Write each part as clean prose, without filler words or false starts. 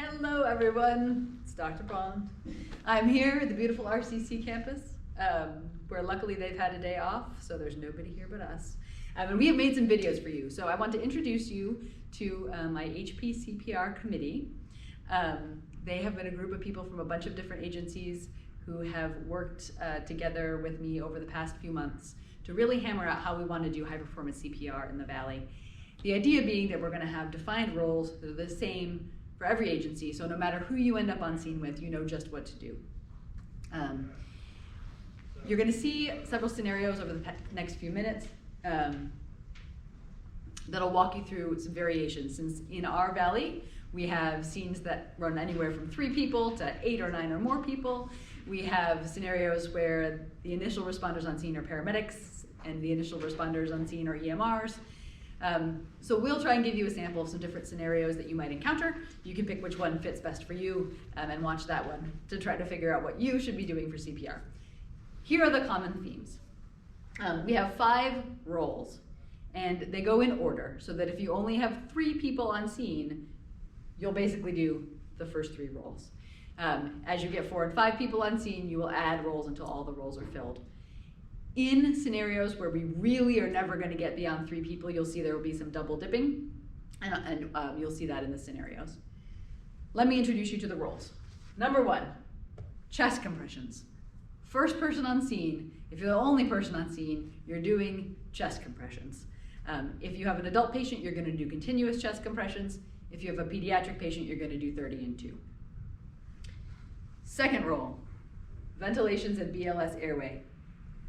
Hello everyone, it's Dr. Bond. I'm here at the beautiful RCC campus, where luckily they've had a day off, so there's nobody here but us. And we have made some videos for you, so I want to introduce you to my HP CPR committee. They have been a group of people from a bunch of different agencies who have worked together with me over the past few months to really hammer out how we want to do high-performance CPR in the Valley. The idea being that we're going to have defined roles that are the same for every agency, so no matter who you end up on scene with, you know just what to do. You're going to see several scenarios over the next few minutes that'll walk you through some variations. Since in our Valley, we have scenes that run anywhere from 3 people to 8 or 9 or more people. We have scenarios where the initial responders on scene are paramedics and the initial responders on scene are EMRs. So we'll try and give you a sample of some different scenarios that you might encounter. You can pick which one fits best for you and watch that one to try to figure out what you should be doing for CPR. Here are the common themes. We have 5 roles, and they go in order, so that if you only have 3 people on scene, you'll basically do the first 3 roles. As you get 4 and 5 people on scene, you will add roles until all the roles are filled. In scenarios where we really are never going to get beyond 3 people, you'll see there will be some double dipping, and you'll see that in the scenarios. Let me introduce you to the roles. Number 1, chest compressions. First person on scene, if you're the only person on scene, you're doing chest compressions. If you have an adult patient, you're going to do continuous chest compressions. If you have a pediatric patient, you're going to do 30 and 2. Second role, ventilations and BLS airway.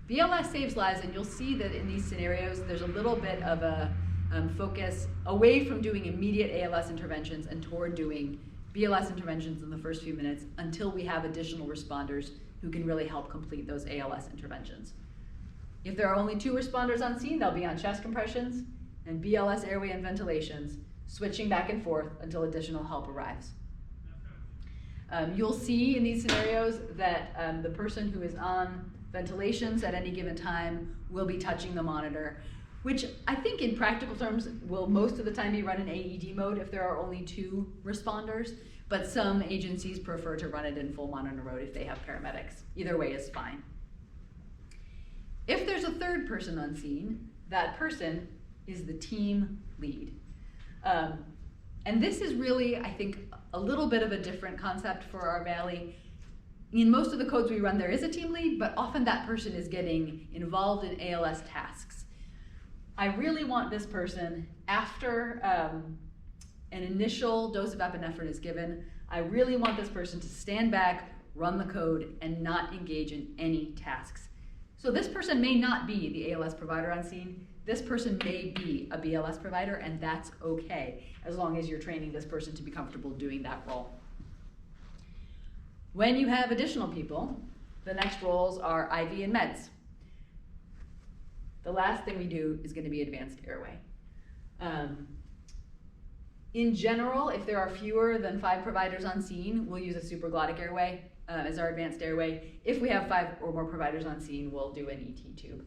BLS saves lives, and you'll see that in these scenarios, there's a little bit of a focus away from doing immediate ALS interventions and toward doing BLS interventions in the first few minutes until we have additional responders who can really help complete those ALS interventions. If there are only 2 responders on scene, they'll be on chest compressions and BLS airway and ventilations, switching back and forth until additional help arrives. You'll see in these scenarios that the person who is on ventilations at any given time will be touching the monitor, which I think in practical terms will most of the time be run in AED mode if there are only 2 responders, but some agencies prefer to run it in full monitor mode if they have paramedics. Either way is fine. If there's a 3rd person on scene, that person is the team lead. And this is really, I think, a little bit of a different concept for our Valley. In most of the codes we run, there is a team lead, but often that person is getting involved in ALS tasks. I really want this person, after an initial dose of epinephrine is given, I really want this person to stand back, run the code, and not engage in any tasks. So this person may not be the ALS provider on scene. This person may be a BLS provider, and that's okay, as long as you're training this person to be comfortable doing that role. When you have additional people, the next roles are IV and meds. The last thing we do is going to be advanced airway. In general, if there are fewer than 5 providers on scene, we'll use a supraglottic airway as our advanced airway. If we have 5 or more providers on scene, we'll do an ET tube.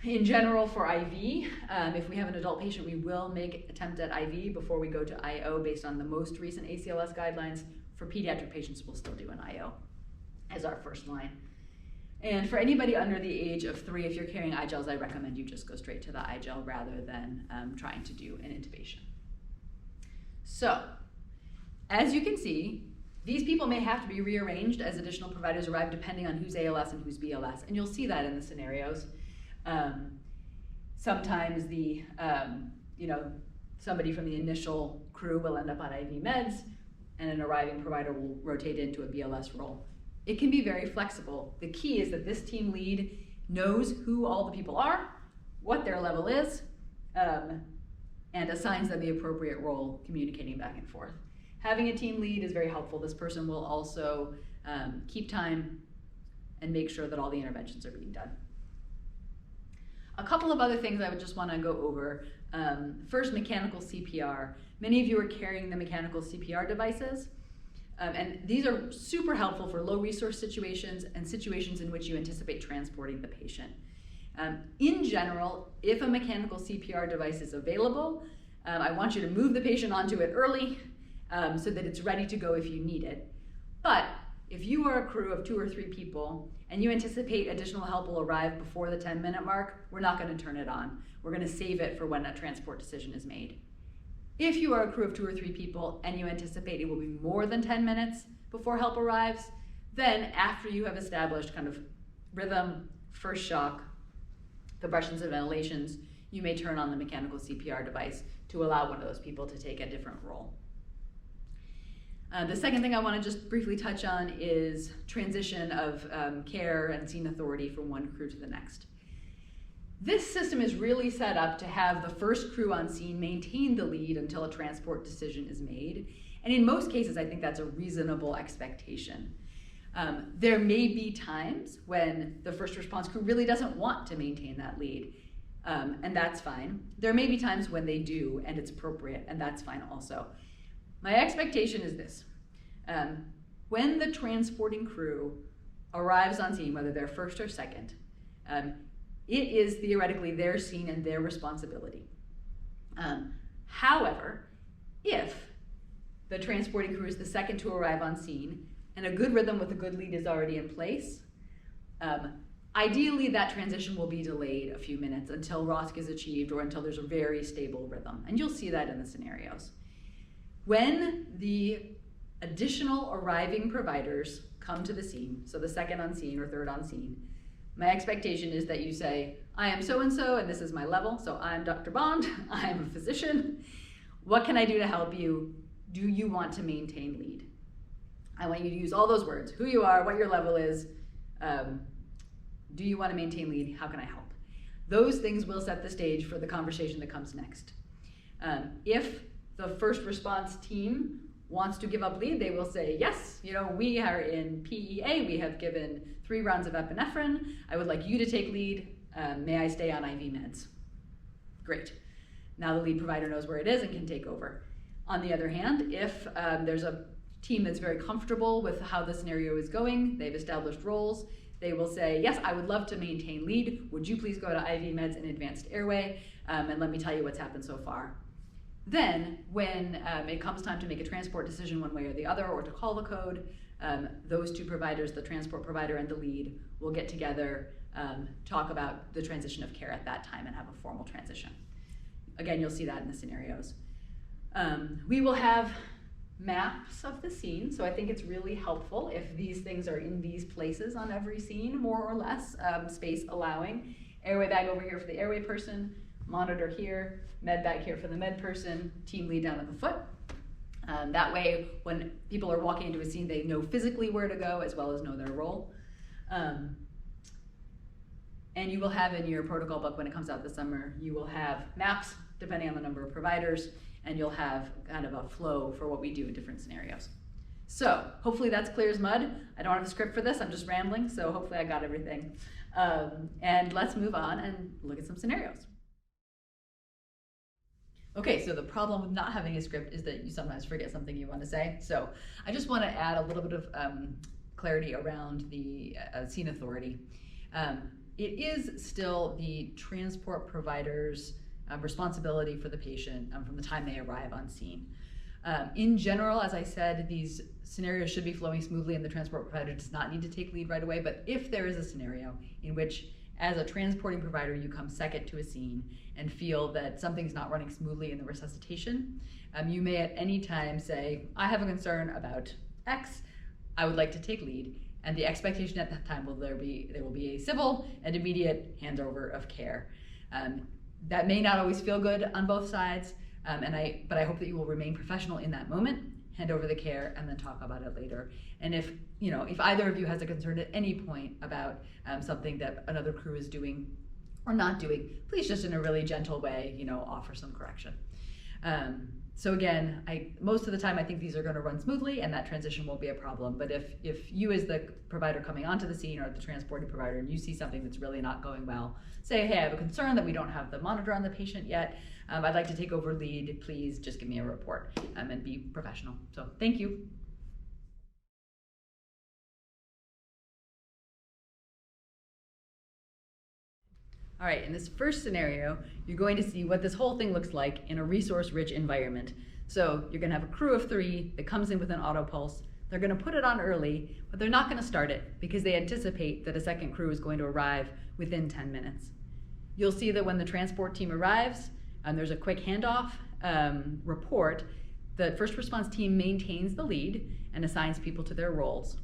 In general, for IV, if we have an adult patient, we will make attempt at IV before we go to IO based on the most recent ACLS guidelines. For pediatric patients, we'll still do an IO as our first line. And for anybody under the age of 3, if you're carrying iGels, I recommend you just go straight to the iGel rather than trying to do an intubation. So, as you can see, these people may have to be rearranged as additional providers arrive depending on who's ALS and who's BLS, and you'll see that in the scenarios. Sometimes somebody from the initial crew will end up on IV meds, and an arriving provider will rotate into a BLS role. It can be very flexible. The key is that this team lead knows who all the people are, what their level is, and assigns them the appropriate role, communicating back and forth. Having a team lead is very helpful. This person will also keep time and make sure that all the interventions are being done. A couple of other things I would just want to go over. First, mechanical CPR. Many of you are carrying the mechanical CPR devices, and these are super helpful for low resource situations and situations in which you anticipate transporting the patient. In general, if a mechanical CPR device is available, I want you to move the patient onto it early so that it's ready to go if you need it. But if you are a crew of 2 or 3 people and you anticipate additional help will arrive before the 10-minute mark, we're not going to turn it on. We're going to save it for when a transport decision is made. If you are a crew of 2 or 3 people and you anticipate it will be more than 10 minutes before help arrives, then after you have established kind of rhythm, first shock, compressions and ventilations, you may turn on the mechanical CPR device to allow one of those people to take a different role. The second thing I want to just briefly touch on is transition of care and scene authority from one crew to the next. This system is really set up to have the first crew on scene maintain the lead until a transport decision is made. And in most cases, I think that's a reasonable expectation. There may be times when the first response crew really doesn't want to maintain that lead, and that's fine. There may be times when they do, and it's appropriate, and that's fine also. My expectation is this. When the transporting crew arrives on scene, whether they're first or second, it is theoretically their scene and their responsibility. However, if the transporting crew is the second to arrive on scene and a good rhythm with a good lead is already in place, ideally that transition will be delayed a few minutes until ROSC is achieved or until there's a very stable rhythm. And you'll see that in the scenarios. When the additional arriving providers come to the scene, so the second on scene or third on scene, my expectation is that you say, I am so-and-so and this is my level, so I'm Dr. Bond, I'm a physician. What can I do to help you? Do you want to maintain lead? I want you to use all those words, who you are, what your level is, do you want to maintain lead, how can I help? Those things will set the stage for the conversation that comes next. If the first response team wants to give up lead, they will say, yes, we are in PEA, we have given 3 rounds of epinephrine, I would like you to take lead, may I stay on IV meds? Great. Now the lead provider knows where it is and can take over. On the other hand, if there's a team that's very comfortable with how the scenario is going, they've established roles, they will say, yes, I would love to maintain lead, would you please go to IV meds and advanced airway, and let me tell you what's happened so far. Then, when it comes time to make a transport decision one way or the other, or to call the code, those 2 providers, the transport provider and the lead, will get together, talk about the transition of care at that time and have a formal transition. Again, you'll see that in the scenarios. We will have maps of the scene, so I think it's really helpful if these things are in these places on every scene, more or less, space allowing. Airway bag over here for the airway person, monitor here, med bag here for the med person, team lead down at the foot. That way, when people are walking into a scene, they know physically where to go as well as know their role. And you will have in your protocol book when it comes out this summer, you will have maps depending on the number of providers, and you'll have kind of a flow for what we do in different scenarios. So hopefully that's clear as mud. I don't have a script for this, I'm just rambling, so hopefully I got everything. And let's move on and look at some scenarios. Okay, so the problem with not having a script is that you sometimes forget something you want to say. So I just want to add a little bit of clarity around the scene authority. It is still the transport provider's responsibility for the patient from the time they arrive on scene. In general, as I said, these scenarios should be flowing smoothly and the transport provider does not need to take lead right away. But if there is a scenario in which, as a transporting provider, you come second to a scene and feel that something's not running smoothly in the resuscitation, you may at any time say, I have a concern about X, I would like to take lead. And the expectation at that time there will be a civil and immediate handover of care. That may not always feel good on both sides, but I hope that you will remain professional in that moment, hand over the care, and then talk about it later. And if either of you has a concern at any point about something that another crew is doing or not doing, please just in a really gentle way, offer some correction. So again, most of the time I think these are going to run smoothly and that transition won't be a problem. But if you as the provider coming onto the scene or the transporting provider and you see something that's really not going well, say, hey, I have a concern that we don't have the monitor on the patient yet. I'd like to take over lead. Please just give me a report and be professional. So thank you. All right, in this first scenario, you're going to see what this whole thing looks like in a resource-rich environment. So you're going to have a crew of 3 that comes in with an auto pulse. They're going to put it on early, but they're not going to start it because they anticipate that a second crew is going to arrive within 10 minutes. You'll see that when the transport team arrives, there's a quick handoff report. The first response team maintains the lead and assigns people to their roles.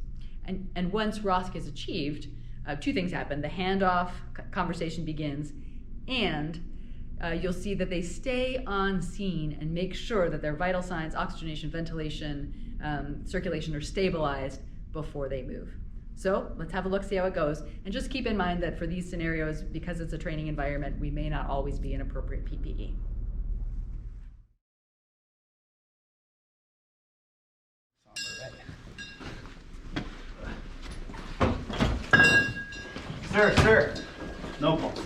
And once ROSC is achieved, 2 things happen. The handoff conversation begins, and you'll see that they stay on scene and make sure that their vital signs, oxygenation, ventilation, circulation are stabilized before they move. So let's have a look, see how it goes. And just keep in mind that for these scenarios, because it's a training environment, we may not always be in appropriate PPE. Sir, no pulse.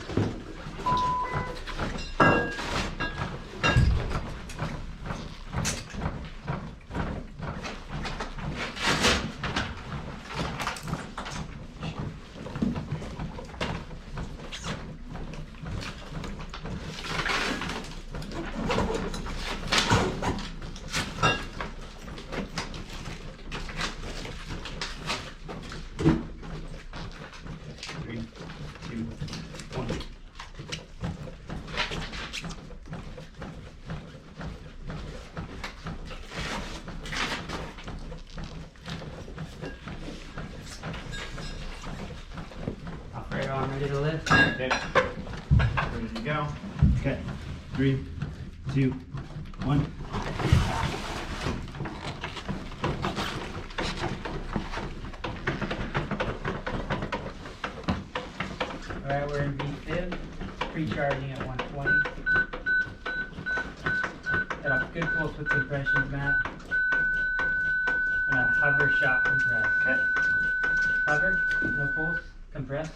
I'm ready to lift. Okay. Ready to go. Okay. 3, 2, 1. Alright, we're in V-fib, pre-charging at 120. Got a good pulse with compressions, Matt. And a hover shot compress. Okay. Hover, no pulse, compress.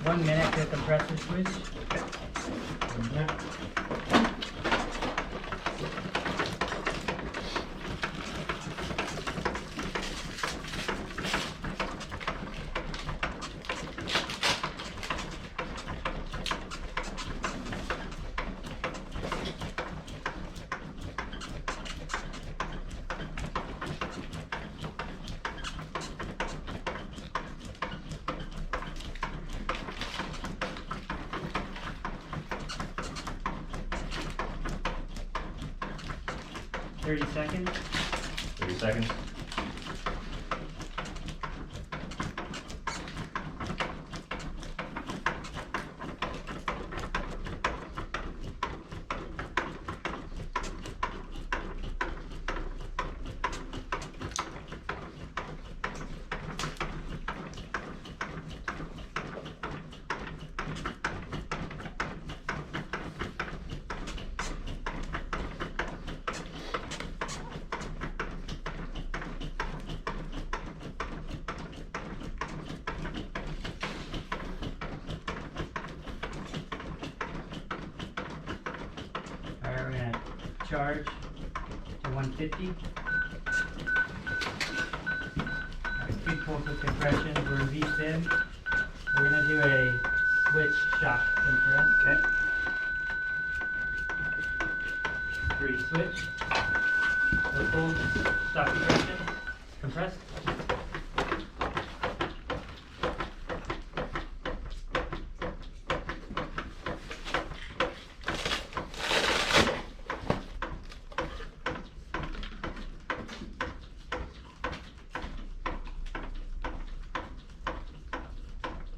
One minute to compressor switch. Okay. 1 minute. Thirty seconds. 30 seconds. Alright, we're gonna charge to 150. Alright, good pulse with compression. We're in V-fib. We're gonna do a switch shock compress. Okay. 3 switch. No pulse, stop compression. Compress.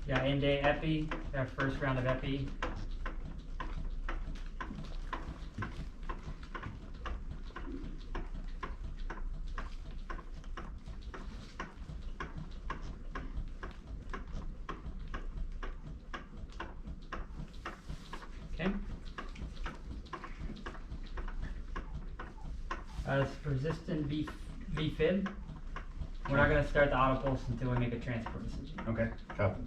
Yeah, in-day epi, our first round of epi. Okay. Resistant V-fib. We're not going to start the auto pulse until we make a transport decision. Okay. Copy.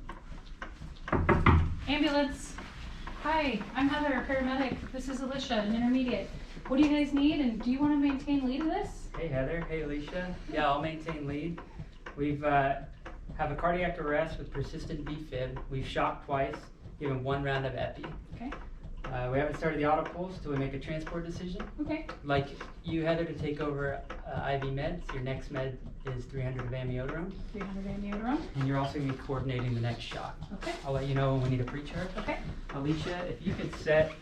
Ambulance. Hi, I'm Heather, a paramedic. This is Alicia, an intermediate. What do you guys need, and do you want to maintain lead of this? Hey Heather, hey Alicia. Yeah, I'll maintain lead. We've have a cardiac arrest with persistent V-fib. We've shocked twice. give him 1 round of epi. Okay. We haven't started the auto pulse till we make a transport decision. Okay. Like you, Heather, to take over IV meds. Your next med is 300 of amiodarone, 300 amiodarone. and you're also going to be coordinating the next shock. Okay. I'll let you know when we need a pre-charge. Okay. Alicia, if you could set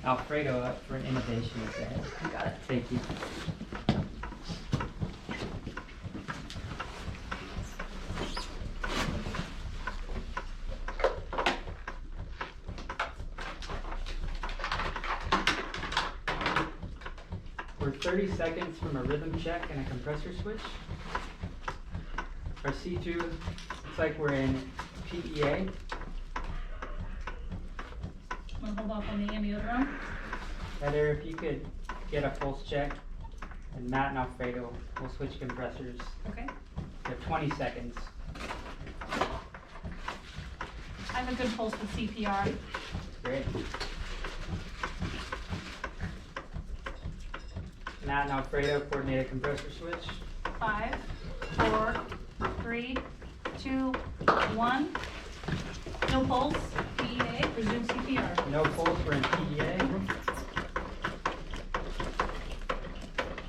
Alfredo up for an innovation exam. You got it. Thank you. We're 30 seconds from a rhythm check and a compressor switch. Our C2 looks like we're in PEA. I'm gonna hold off on the amiodarone. Heather, if you could get a pulse check, and Matt and Alfredo will switch compressors. Okay. You have 20 seconds. I have a good pulse with CPR. Great. Matt and Alfredo coordinate a compressor switch. 5, 4, 3, 2, 1. No pulse. PEA. Resume CPR. No pulse, we're in PEA.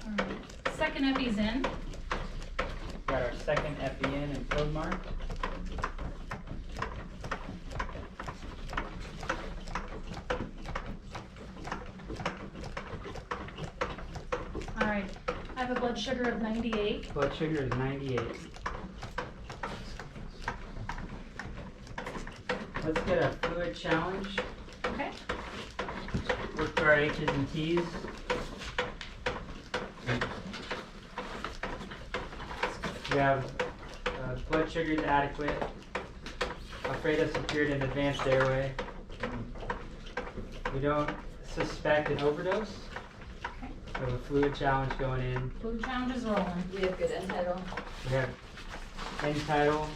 Alright. Second epi's in. Got our second epi in and code mark. Alright. I have a blood sugar of 98. Blood sugar is 98. Let's get a fluid challenge. Okay. Work through our H's and T's. We have blood sugar is adequate. Alfredo secured an advanced airway. We don't suspect an overdose. Okay. We have a fluid challenge going in. Fluid challenge is rolling. We have good end title. We have end title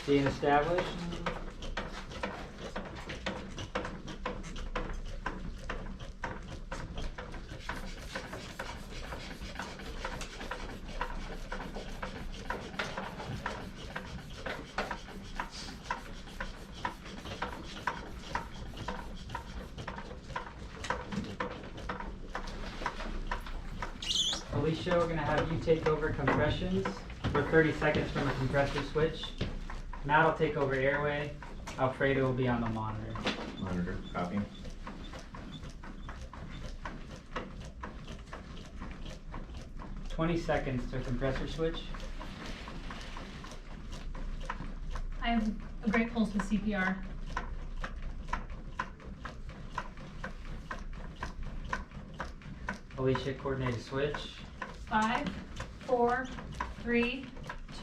being established. Alicia, we're going to have you take over compressions. We're 30 seconds from a compressor switch. Matt will take over airway. Alfredo will be on the monitor. Monitor, copy. $20 to a compressor switch. I have a great pulse with CPR. Alicia, coordinate a switch. 5, 4, 3,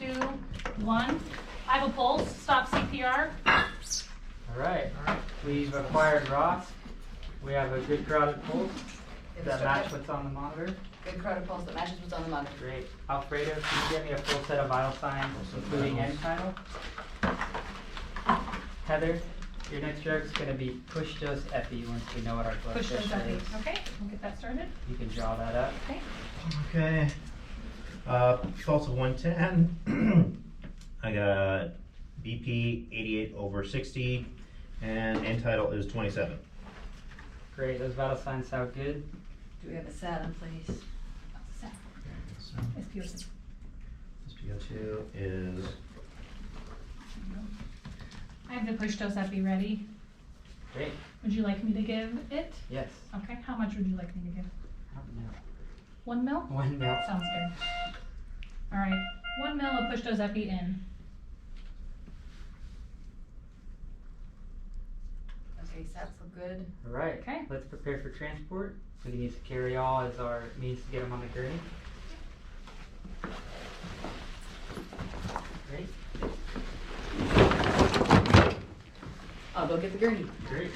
2, 1. I have a pulse. Stop CPR. All right. We've acquired Ross. We have a good crowded pulse. Does that match what's on the monitor? Good crowded pulse that matches what's on the monitor. Great. Alfredo, can you get me a full set of vital signs, including end title? Heather, your next drug is going to be push dose epi once we know what our blood Push those pressure epi. is. Okay, we'll get that started. You can draw that up. Okay. Okay. Pulse of 110. I got BP 88/60, and end title is 27. Great. Those vital signs sound good. Do we have a SAT in place? So SPO2. SPO2 is I have the push dose epi ready. Great. Would you like me to give it? Yes. Okay, how much would you like me to give? I don't know. 1 mil? 1 mil. Sounds good. Alright, 1 mil of push dose epi in. Okay, SATs look good. All right. Okay. Let's prepare for transport. We can use the carry all as our means to get them on the gurney. Great. I'll go get the gurney. Great.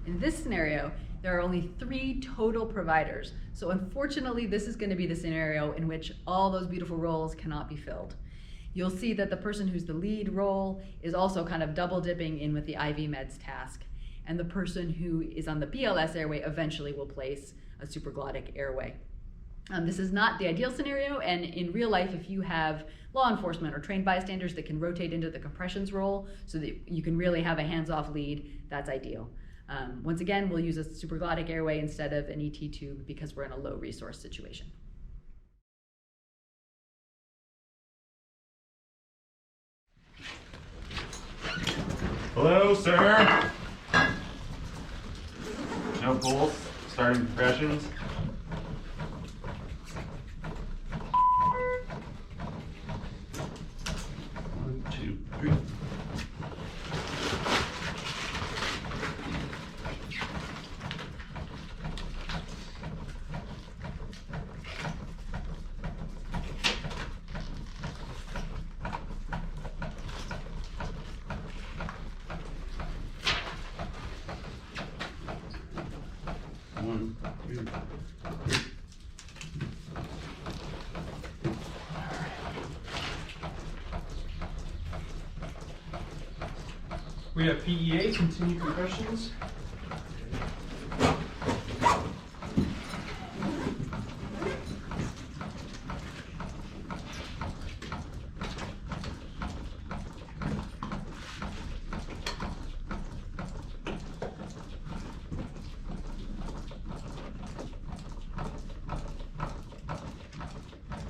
In this scenario, there are only 3 total providers. So unfortunately, this is going to be the scenario in which all those beautiful roles cannot be filled. You'll see that the person who's the lead role is also kind of double dipping in with the IV meds task. And the person who is on the BLS airway eventually will place a supraglottic airway. This is not the ideal scenario, and in real life, if you have law enforcement or trained bystanders that can rotate into the compressions role so that you can really have a hands-off lead, that's ideal. Once again, we'll use a supraglottic airway instead of an ET tube because we're in a low resource situation. Hello, sir. No pulse. Starting compressions. 1, 2, 3. One, two, three. We have PEA, continued compressions.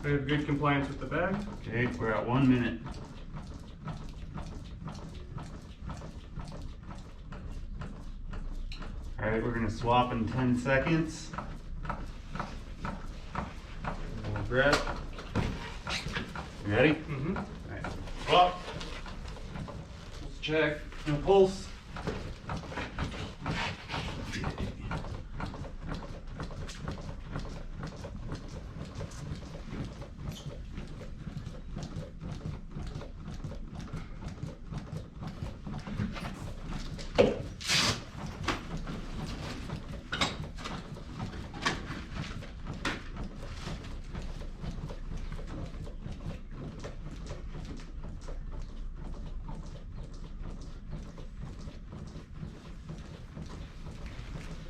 We have good compliance with the bag. Okay, we're at 1 minute. All right, we're gonna swap in 10 seconds. One more breath. You ready? Mm-hmm. All right, swap. Let's check. No pulse.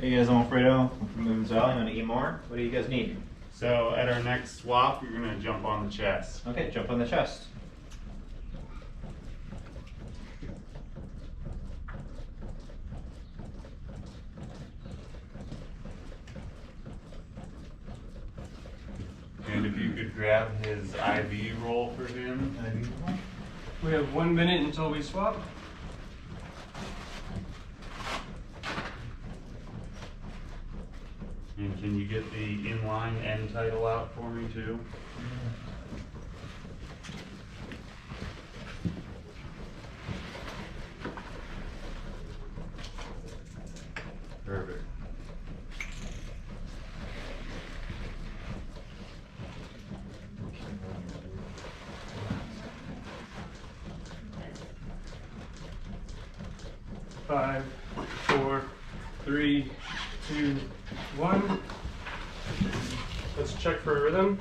Hey guys, I'm Alfredo. I'm from Moons Valley. I'm an EMR. What do you guys need? So at our next swap, you're gonna jump on the chest. Okay, jump on the chest. And if you could grab his IV roll for him. We have 1 minute until we swap. And can you get the inline end title out for me too? Perfect. Five, 4, 3, 2, 1. Let's check for a rhythm.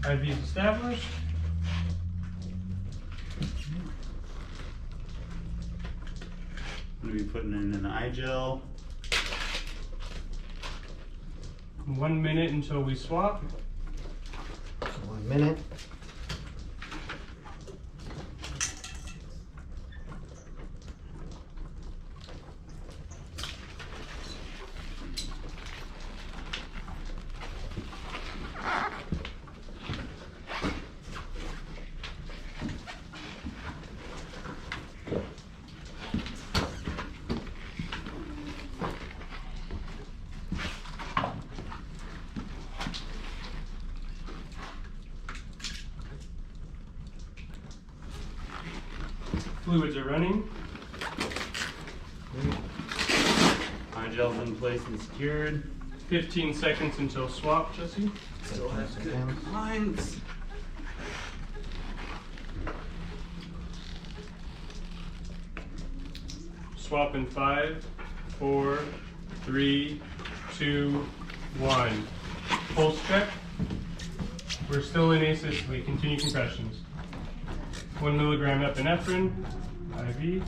IV is established. I'm gonna be putting in an eye gel. 1 minute until we swap. 1 minute. fluids are running. My gel's in place and secured. 15 seconds until swap, Jesse. Still has good lines. Swap in 5, 4, 3, 2, 1. Pulse check. We're still in asystole. Continue compressions. 1 milligram epinephrine, IV.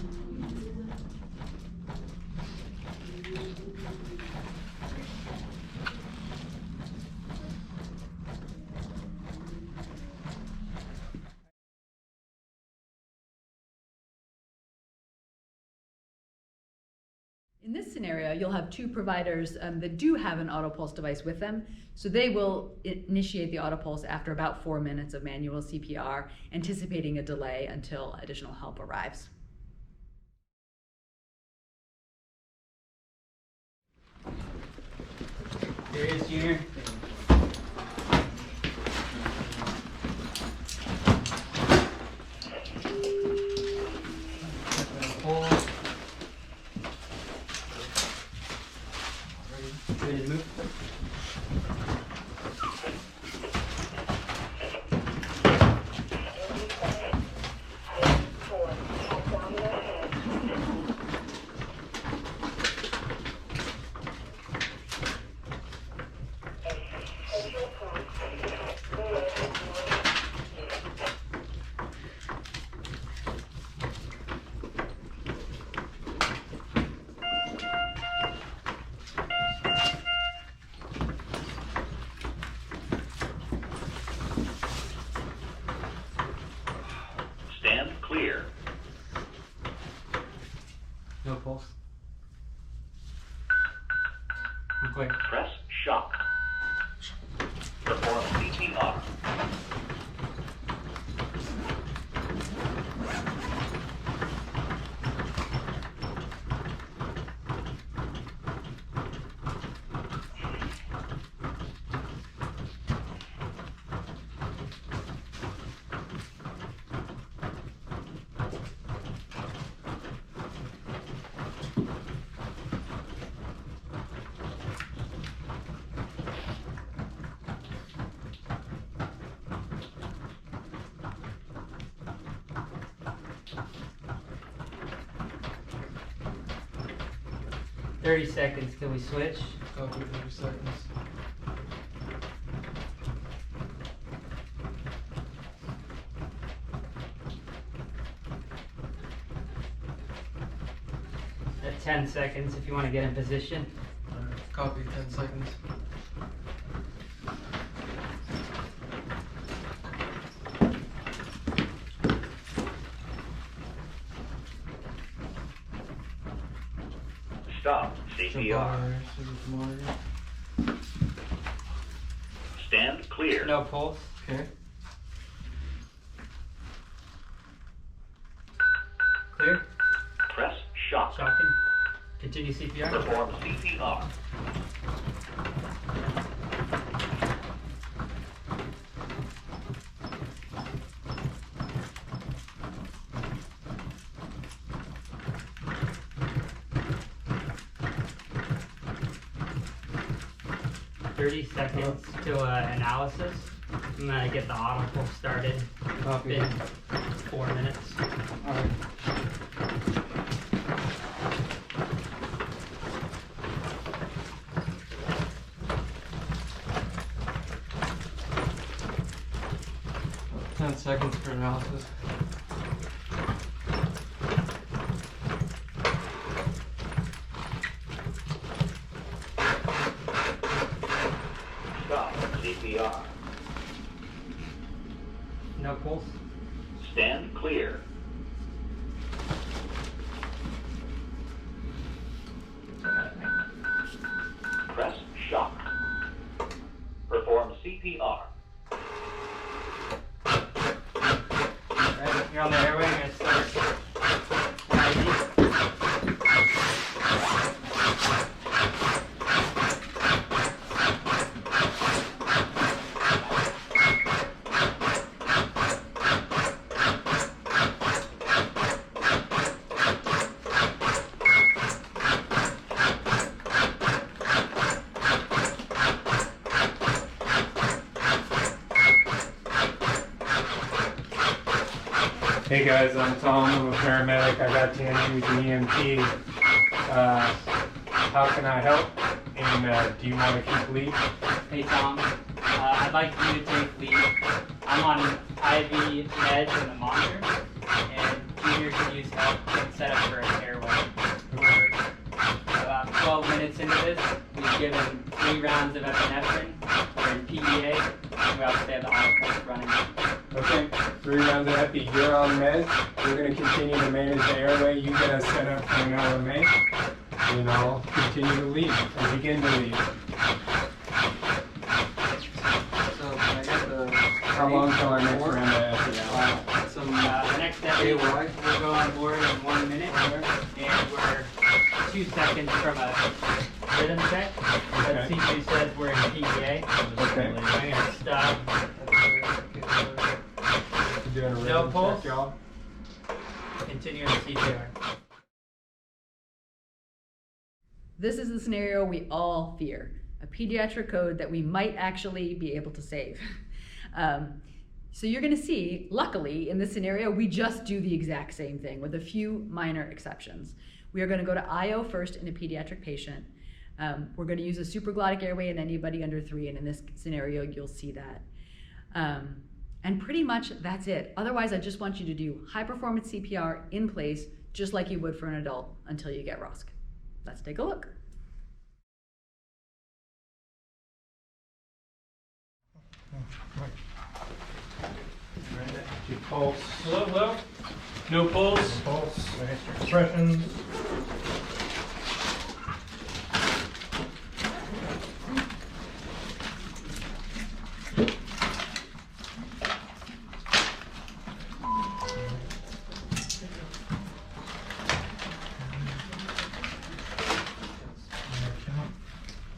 In this scenario, you'll have two providers that do have an auto pulse device with them. So they will initiate the auto pulse after about 4 minutes of manual CPR, anticipating a delay until additional help arrives. Here he is, Junior. Hold. Ready to move? Stand clear. No pulse. I'm clear. Press shock. Perform CPR. $30 seconds till we switch. Copy, 30 seconds. At 10 seconds if you want to get in position. Copy, 10 seconds. Stop CPR. Stand clear. No pulse. Okay. Clear. Press shock. Shocking. Continue CPR. Perform CPR. $30 seconds till analysis. I'm gonna get the auto pulse started Copy. in 4 minutes. Alright. Ten seconds for analysis. Stop CPR. No pulse. Stand clear. Press shock. Perform CPR. Right, you're on the airway. I'm gonna start. Hey guys, I'm Tom. I'm a paramedic. I got to use the EMT. How can I help? And do you want to keep lead? Hey Tom, I'd like you to take lead. I'm on IV meds and the monitor, and Junior could use help getting set up for an airway. We're about 12 minutes into this. We've given 3 rounds of epinephrine. We're in PEA, and we also have the on-post running. Okay, 3 rounds of epi. You're on meds. We're going to continue to manage the airway. You get us set up for an LMA. And I'll continue to lead or begin to lead. So I got the. How long till our next round of epi? The next step is we'll go on board in 1 minute, and we're 2 seconds from a rhythm check. But Okay. C2 says we're in PEA. Okay. Stop. Doing a No rhythm pulse? check, y'all. Continue the CPR. This is the scenario we all fear, a pediatric code that we might actually be able to save. So you're gonna see, luckily, in this scenario, we just do the exact same thing with a few minor exceptions. We are gonna go to IO first in a pediatric patient. We're gonna use a supraglottic airway in anybody under 3, and in this scenario, you'll see that. And pretty much that's it. Otherwise, I just want you to do high performance CPR in place, just like you would for an adult until you get ROSC. Let's take a look. Your pulse. Hello, hello. No pulse. Pulse. Compressions.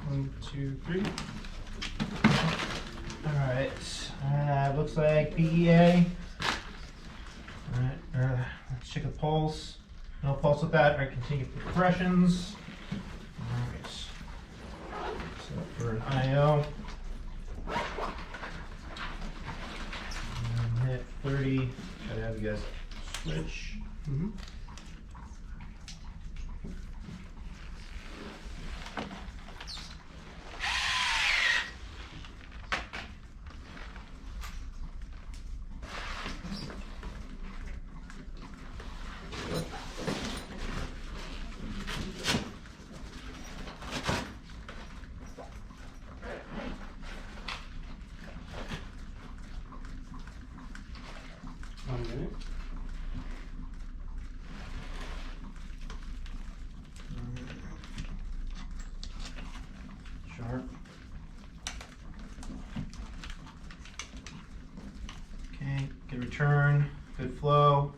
One, 2, 3. Alright, looks like PEA. Alright, let's check the pulse. No pulse with that. Alright, continue compressions. Alright. So for an IO. And hit 30. Gotta have you guys switch. Mm-hmm. One minute. Sharp. Okay, good return, good flow.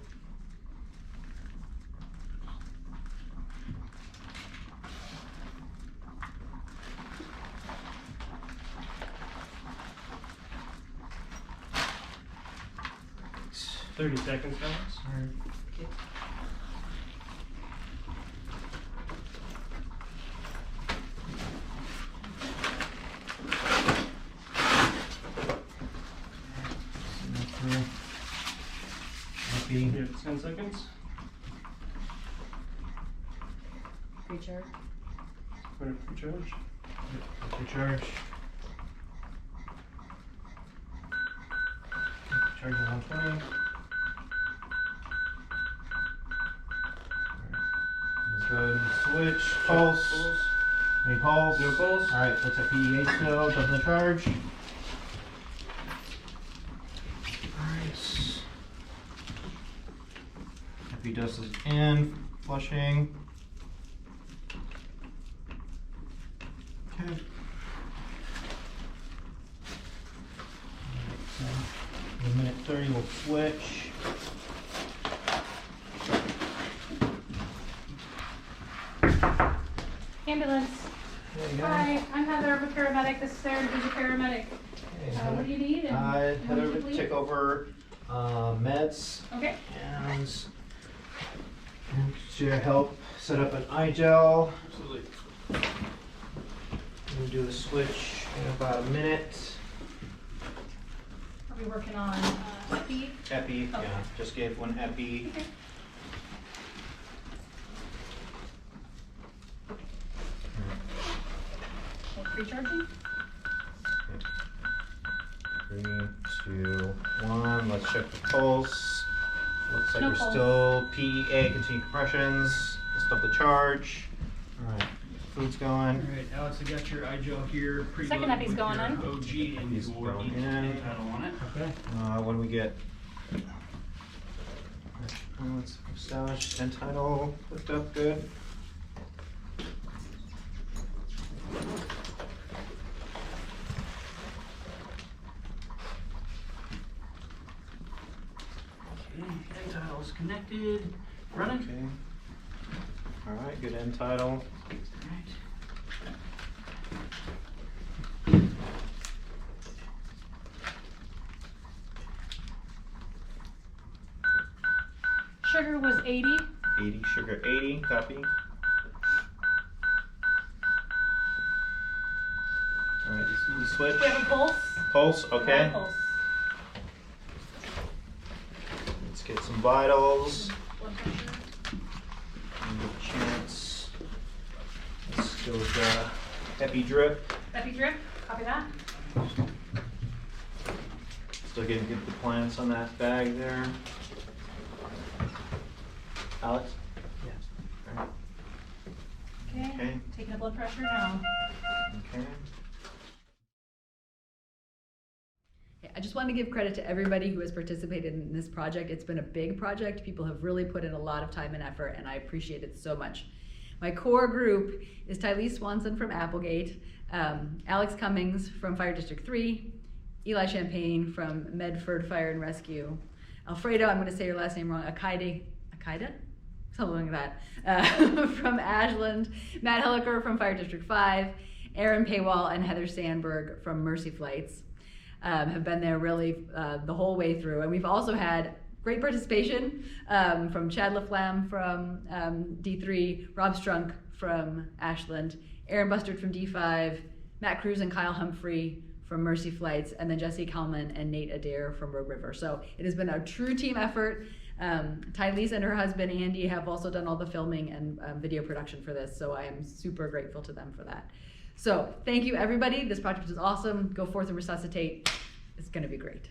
Thanks. 30 seconds, guys. Alright. Happy. You have 10 seconds. Pre-charge. Put it for charge. Recharge. Charge is 120. Let's go ahead and switch. Pulse. Any pulse? No pulse. Alright, looks like PEA still. Doesn't the charge. Alright. Epi dose is in. Flushing. Okay. In a minute 30, we'll switch. Ambulance. There you go. Hi, I'm Heather, I'm a paramedic. This is Sarah, who's a paramedic. Okay, What do you need? And Heather when would did you take over meds Okay. and to help set up an iGel. Absolutely. We'll do the switch in about a minute. We're working on epi. Epi, Okay. yeah, just gave one epi. Okay. Pre-charging? 3, 2, 1. Let's check the pulse. Looks like No we're pulse. still PEA, continued compressions. Let's stop the charge. All right, food's going. Alright, Alex, I got your iGel here. Second epi's with going your in. OG and He's your going each in. end title on it. Okay. What do we get? Let's establish end title. Hooked up good. Okay, end title's connected. Running. Okay. All right, good end title. Alright. Sugar was 80. 80, sugar 80, copy. All right, you switch. We have a pulse. Pulse, We have okay. a pulse. Let's get some vitals. Blood pressure. Good chance. Let's go with epi drip. Epi drip. Copy that. Still getting good compliance on that bag there. Alex? Yes. All right. Okay. Okay. Taking the blood pressure now. Okay. I just want to give credit to everybody who has participated in this project. It's been a big project. People have really put in a lot of time and effort, and I appreciate it so much. My core group is Tylese Swanson from Applegate, Alex Cummings from Fire District 3, Eli Champagne from Medford Fire and Rescue, Alfredo, I'm going to say your last name wrong, Akida? Something like that, from Ashland, Matt Helliker from Fire District 5, Aaron Paywall and Heather Sandberg from Mercy Flights. Have been there really the whole way through. And we've also had great participation from Chad LaFlamme from D3, Rob Strunk from Ashland, Aaron Bustard from D5, Matt Cruz and Kyle Humphrey from Mercy Flights, and then Jesse Kalman and Nate Adair from Rogue River. So it has been a true team effort. Tylese and her husband Andy have also done all the filming and video production for this, so I am super grateful to them for that. So thank you everybody. This project is awesome. Go forth and resuscitate. It's going to be great.